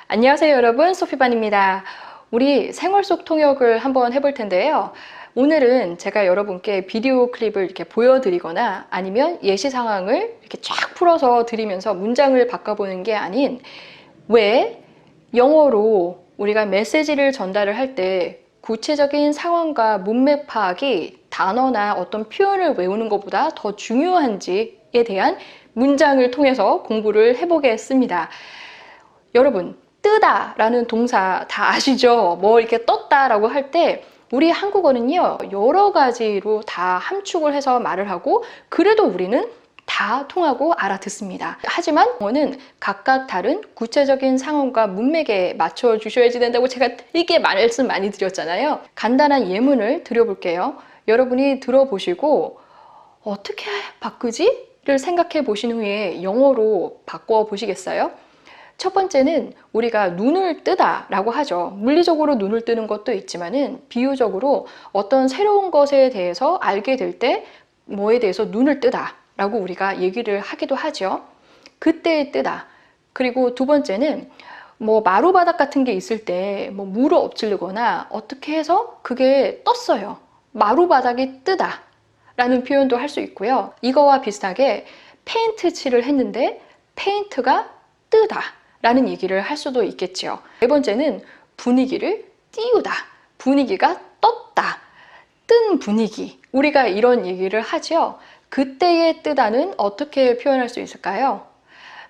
안녕하세요 여러분, 소피반입니다. 우리 생활 속 통역을 한번 해볼 텐데요. 오늘은 제가 여러분께 비디오 클립을 이렇게 보여드리거나 아니면 예시 상황을 이렇게 쫙 풀어서 드리면서 문장을 바꿔보는 게 아닌, 왜 영어로 우리가 메시지를 전달을 할 때 구체적인 상황과 문맥 파악이 단어나 어떤 표현을 외우는 것보다 더 중요한지에 대한 문장을 통해서 공부를 해보겠습니다. 여러분, 뜨다 라는 동사 다 아시죠? 뭐 이렇게 떴다 라고 할 때 우리 한국어는요, 여러 가지로 다 함축을 해서 말을 하고, 그래도 우리는 다 통하고 알아듣습니다. 하지만 영어는 각각 다른 구체적인 상황과 문맥에 맞춰 주셔야지 된다고 제가 되게 말씀 많이 드렸잖아요. 간단한 예문을 드려볼게요. 여러분이 들어보시고 어떻게 바꾸지? 를 생각해 보신 후에 영어로 바꿔 보시겠어요? 첫 번째는 우리가 눈을 뜨다 라고 하죠. 물리적으로 눈을 뜨는 것도 있지만은 비유적으로 어떤 새로운 것에 대해서 알게 될 때 뭐에 대해서 눈을 뜨다 라고 우리가 얘기를 하기도 하죠. 그때의 뜨다. 그리고 두 번째는 뭐 마루바닥 같은 게 있을 때 뭐 물을 엎지르거나 어떻게 해서 그게 떴어요. 마루바닥이 뜨다 라는 표현도 할 수 있고요. 이거와 비슷하게 페인트 칠을 했는데 페인트가 뜨다 라는 얘기를 할 수도 있겠죠. 네 번째는 분위기를 띄우다. 분위기가 떴다. 뜬 분위기. 우리가 이런 얘기를 하죠. 그때의 뜨다는 어떻게 표현할 수 있을까요?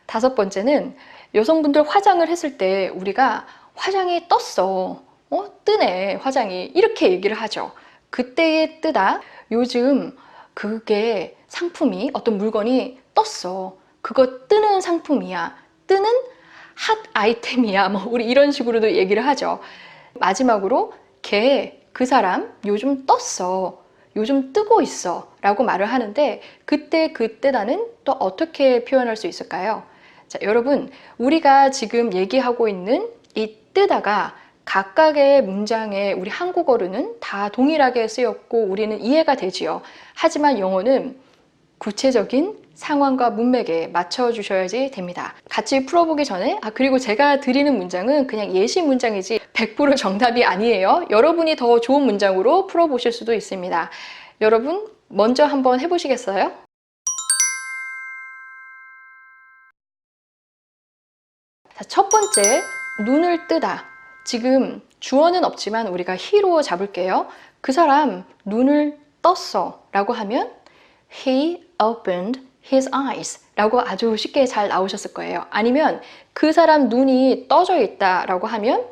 다섯 번째는 여성분들 화장을 했을 때 우리가 화장이 떴어. 뜨네, 화장이. 이렇게 얘기를 하죠. 그때의 뜨다. 요즘 그게 상품이, 어떤 물건이 떴어. 그거 뜨는 상품이야. 뜨는 핫 아이템이야. 뭐 우리 이런 식으로도 얘기를 하죠. 마지막으로 그 사람 요즘 떴어. 요즘 뜨고 있어. 라고 말을 하는데 그때다는 또 어떻게 표현할 수 있을까요? 자, 여러분, 우리가 지금 얘기하고 있는 이 뜨다가 각각의 문장에 우리 한국어로는 다 동일하게 쓰였고 우리는 이해가 되지요. 하지만 영어는 구체적인 상황과 문맥에 맞춰 주셔야지 됩니다. 같이 풀어보기 전에, 그리고 제가 드리는 문장은 그냥 예시 문장이지 100% 정답이 아니에요. 여러분이 더 좋은 문장으로 풀어보실 수도 있습니다. 여러분, 먼저 한번 해보시겠어요? 자, 첫 번째, 눈을 뜨다. 지금 주어는 없지만 우리가 he로 잡을게요. 그 사람 눈을 떴어 라고 하면 He opened his eyes 라고 아주 쉽게 잘 나오셨을 거예요. 아니면 그 사람 눈이 떠져 있다 라고 하면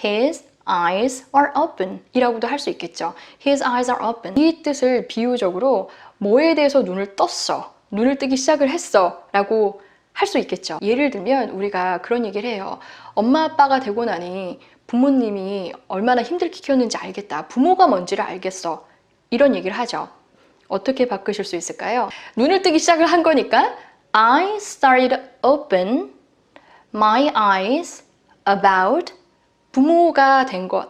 His eyes are open 이라고도 할 수 있겠죠. His eyes are open. 이 뜻을 비유적으로 뭐에 대해서 눈을 떴어, 눈을 뜨기 시작을 했어 라고 할 수 있겠죠. 예를 들면 우리가 그런 얘기를 해요. 엄마 아빠가 되고 나니 부모님이 얼마나 힘들게 키웠는지 알겠다. 부모가 뭔지를 알겠어. 이런 얘기를 하죠. 어떻게 바꾸실 수 있을까요? 눈을 뜨기 시작을 한 거니까 I started open my eyes about 부모가 된 것,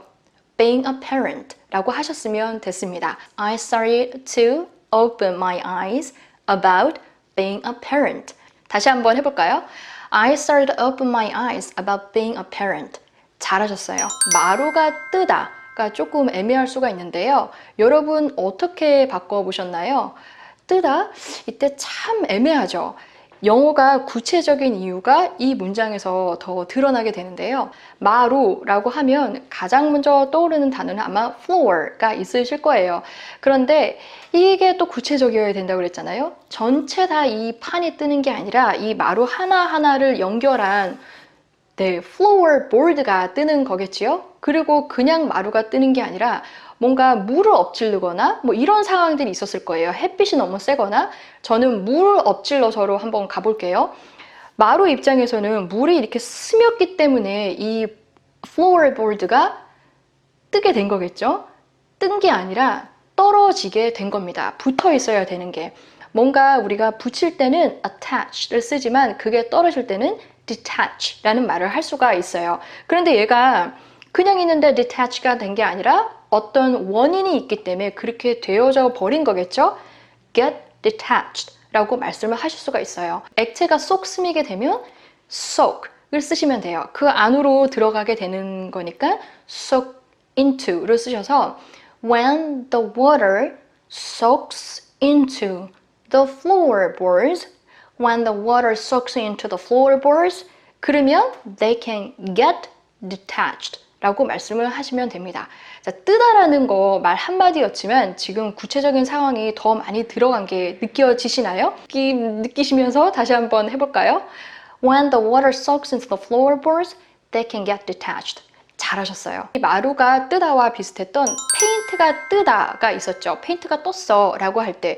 being a parent 라고 하셨으면 됐습니다. I started to open my eyes about being a parent. 다시 한번 해볼까요? I started to open my eyes about being a parent. 잘하셨어요. 마루가 뜨다가 조금 애매할 수가 있는데요. 여러분 어떻게 바꿔보셨나요? 뜨다? 이때 참 애매하죠. 영어가 구체적인 이유가 이 문장에서 더 드러나게 되는데요. 마루라고 하면 가장 먼저 떠오르는 단어는 아마 floor가 있으실 거예요. 그런데 이게 또 구체적이어야 된다고 그랬잖아요. 전체 다 이 판이 뜨는 게 아니라 이 마루 하나하나를 연결한 floorboard가 뜨는 거겠지요. 그리고 그냥 마루가 뜨는 게 아니라 뭔가 물을 엎질르거나 뭐 이런 상황들이 있었을 거예요. 햇빛이 너무 세거나. 저는 물 엎질러서로 한번 가볼게요. 마루 입장에서는 물이 이렇게 스몄기 때문에 이 floorboard가 뜨게 된 거겠죠. 뜬 게 아니라 떨어지게 된 겁니다. 붙어 있어야 되는 게. 뭔가 우리가 붙일 때는 attach를 쓰지만 그게 떨어질 때는 detach라는 말을 할 수가 있어요. 그런데 얘가 그냥 있는데 detach가 된 게 아니라 어떤 원인이 있기 때문에 그렇게 되어져 버린 거겠죠? get detached 라고 말씀을 하실 수가 있어요. 액체가 쏙 스미게 되면 soak, 쓰시면 돼요. 그 안으로 들어가게 되는 거니까 soak into를 쓰셔서 when the water soaks into the floorboards, when the water soaks into the floorboards, 그러면 they can get detached 라고 말씀을 하시면 됩니다. 자, 뜨다라는 거 말 한마디였지만 지금 구체적인 상황이 더 많이 들어간 게 느껴지시나요? 느끼시면서 다시 한번 해볼까요? When the water soaks into the floorboards, they can get detached. 잘하셨어요. 이 마루가 뜨다와 비슷했던 페인트가 뜨다가 있었죠. 페인트가 떴어 라고 할 때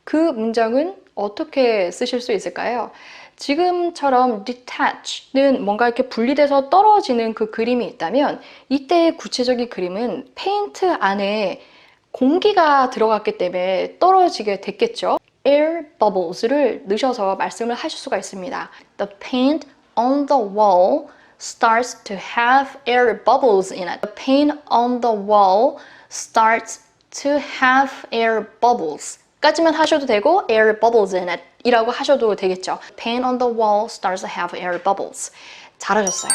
그 문장은 어떻게 쓰실 수 있을까요? 지금처럼 detach는 뭔가 이렇게 분리돼서 떨어지는 그 그림이 있다면 이때의 구체적인 그림은 페인트 안에 공기가 들어갔기 때문에 떨어지게 됐겠죠. air bubbles를 넣으셔서 말씀을 하실 수가 있습니다. The paint on the wall starts to have air bubbles in it. The paint on the wall starts to have air bubbles. 까지만 하셔도 되고 air bubbles in it 이라고 하셔도 되겠죠. Paint on the wall starts to have air bubbles. 잘하셨어요.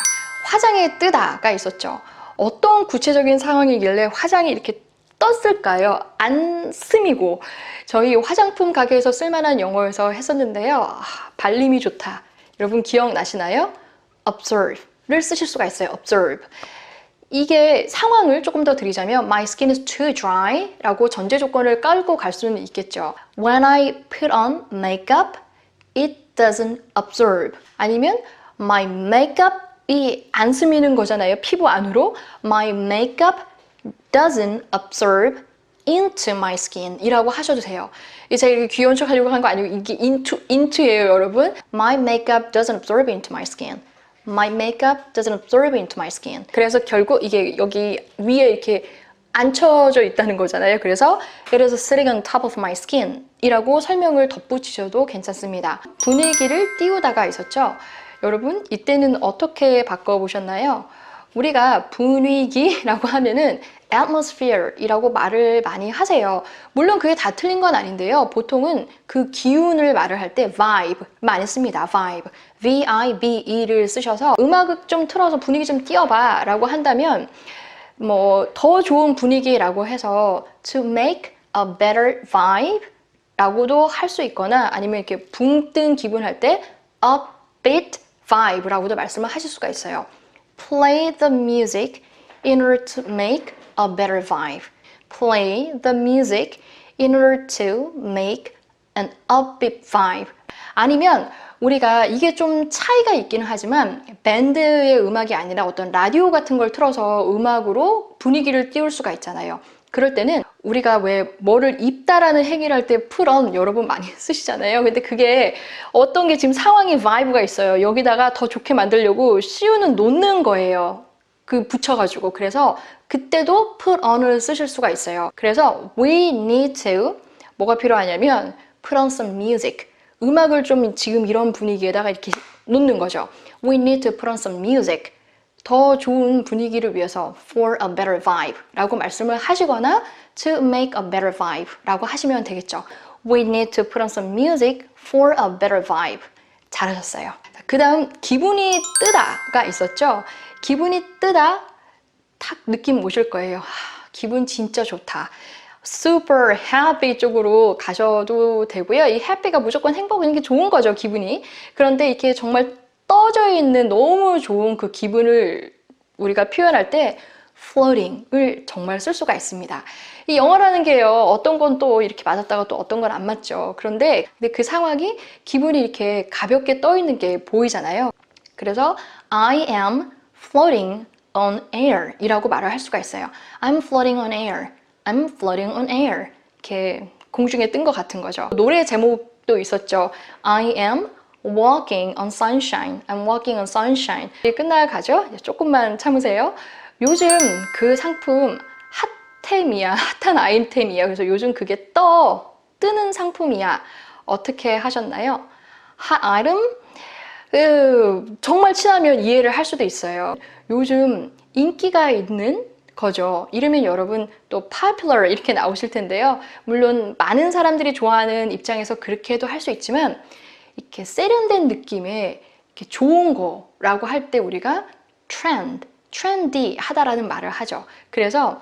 화장이 뜨다가 있었죠. 어떤 구체적인 상황이길래 화장이 이렇게 떴을까요? 안 스미고 저희 화장품 가게에서 쓸만한 영어에서 했었는데요. 발림이 좋다. 여러분 기억나시나요? observe를 쓰실 수가 있어요. observe. 이게 상황을 조금 더 드리자면 My skin is too dry 라고 전제 조건을 깔고 갈 수는 있겠죠. When I put on makeup, it doesn't absorb. 아니면 My makeup이 안 스미는 거잖아요. 피부 안으로. My makeup doesn't absorb into my skin 이라고 하셔도 돼요. 제가 귀여운 척 하려고 한 거 아니고 이게 into예요, 여러분. My makeup doesn't absorb into my skin. My makeup doesn't absorb into my skin. 그래서 결국 이게 여기 위에 이렇게 앉혀져 있다는 거잖아요. 그래서 it is sitting on top of my skin 이라고 설명을 덧붙이셔도 괜찮습니다. 분위기를 띄우다가 있었죠. 여러분 이때는 어떻게 바꿔보셨나요? 우리가 분위기라고 하면은 atmosphere 이라고 말을 많이 하세요. 물론 그게 다 틀린 건 아닌데요. 보통은 그 기운을 말을 할 때 vibe 많이 씁니다. vibe, V-I-B-E를 쓰셔서 음악을 좀 틀어서 분위기 좀 띄워봐 라고 한다면 뭐 더 좋은 분위기라고 해서 to make a better vibe 라고도 할 수 있거나 아니면 이렇게 붕 뜬 기분 할 때 upbeat vibe 라고도 말씀을 하실 수가 있어요. Play the music in order to make a better vibe. Play the music in order to make an upbeat vibe. 아니면 우리가 이게 좀 차이가 있기는 하지만 밴드의 음악이 아니라 어떤 라디오 같은 걸 틀어서 음악으로 분위기를 띄울 수가 있잖아요. 그럴 때는 우리가 왜 뭐를 입다라는 행위를 할 때 put on 여러분 많이 쓰시잖아요. 근데 그게 어떤 게 지금 상황이 vibe가 있어요. 여기다가 더 좋게 만들려고 CU는 놓는 거예요. 그 붙여가지고. 그래서 그때도 put on을 쓰실 수가 있어요. 그래서 we need to 뭐가 필요하냐면 put on some music. 음악을 좀 지금 이런 분위기에다가 이렇게 놓는 거죠. We need to put on some music. 더 좋은 분위기를 위해서 for a better vibe 라고 말씀을 하시거나 to make a better vibe 라고 하시면 되겠죠. We need to put on some music for a better vibe. 잘하셨어요. 그 다음 기분이 뜨다가 있었죠. 기분이 뜨다 탁 느낌 오실 거예요. 기분 진짜 좋다. super happy 쪽으로 가셔도 되고요. 이 happy가 무조건 행복인 게 좋은 거죠, 기분이. 그런데 이렇게 정말 떠져 있는 너무 좋은 그 기분을 우리가 표현할 때 floating을 정말 쓸 수가 있습니다. 이 영어라는 게요, 어떤 건 또 이렇게 맞았다가 또 어떤 건 안 맞죠. 근데 그 상황이 기분이 이렇게 가볍게 떠 있는 게 보이잖아요. 그래서 I am floating on air 이라고 말을 할 수가 있어요. I'm floating on air. I'm floating on air. 이렇게 공중에 뜬 것 같은 거죠. 노래 제목도 있었죠. I am walking on sunshine. I'm walking on sunshine. 끝나가죠? 조금만 참으세요. 요즘 그 상품 핫템이야. 핫한 아이템이야. 그래서 요즘 그게 뜨는 상품이야. 어떻게 하셨나요? 핫 아이템? 정말 친하면 이해를 할 수도 있어요. 요즘 인기가 있는 거죠. 이러면 여러분 또 popular 이렇게 나오실 텐데요. 물론 많은 사람들이 좋아하는 입장에서 그렇게 해도 할 수 있지만 이렇게 세련된 느낌의 이렇게 좋은 거라고 할 때 우리가 trend, trendy 하다라는 말을 하죠. 그래서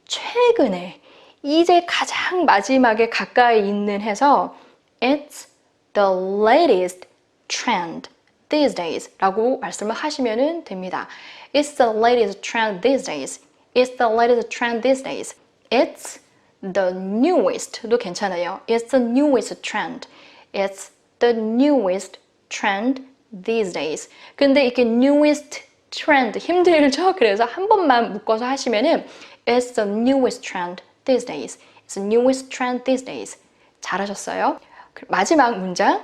최근에 이제 가장 마지막에 가까이 있는 해서 It's the latest trend these days 라고 말씀을 하시면 됩니다. It's the latest trend these days. It's the latest trend these days. It's the newest도 괜찮아요. It's the newest trend. It's the newest trend these days. 근데 이렇게 newest trend 힘들죠? 그래서 한 번만 묶어서 하시면은 It's the newest trend these days. It's the newest trend these days. 잘하셨어요? 마지막 문장.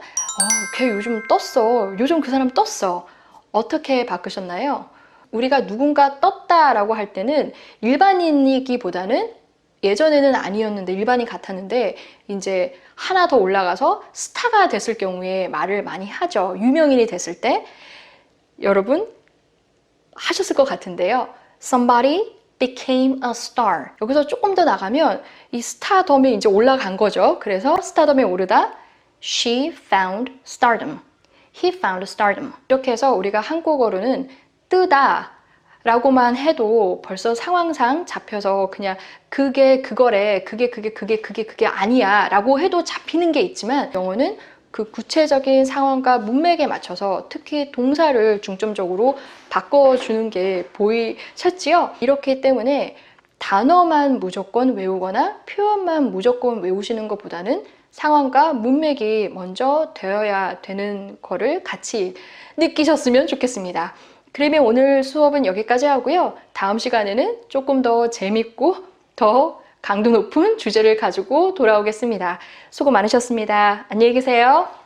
걔 요즘 떴어. 요즘 그 사람 떴어. 어떻게 바꾸셨나요? 우리가 누군가 떴다라고 할 때는 일반인이기보다는 예전에는 아니었는데 일반인 같았는데 이제 하나 더 올라가서 스타가 됐을 경우에 말을 많이 하죠. 유명인이 됐을 때. 여러분 하셨을 것 같은데요. Somebody became a star. 여기서 조금 더 나가면 이 스타덤에 이제 올라간 거죠. 그래서 스타덤에 오르다 She found stardom. He found stardom. 이렇게 해서 우리가 한국어로는 뜨다 라고만 해도 벌써 상황상 잡혀서 그냥 그게 그거래, 그게 아니야 라고 해도 잡히는 게 있지만 영어는 그 구체적인 상황과 문맥에 맞춰서 특히 동사를 중점적으로 바꿔주는 게 보이셨지요? 이렇기 때문에 단어만 무조건 외우거나 표현만 무조건 외우시는 것보다는 상황과 문맥이 먼저 되어야 되는 거를 같이 느끼셨으면 좋겠습니다. 그러면 오늘 수업은 여기까지 하고요. 다음 시간에는 조금 더 재밌고 더 강도 높은 주제를 가지고 돌아오겠습니다. 수고 많으셨습니다. 안녕히 계세요.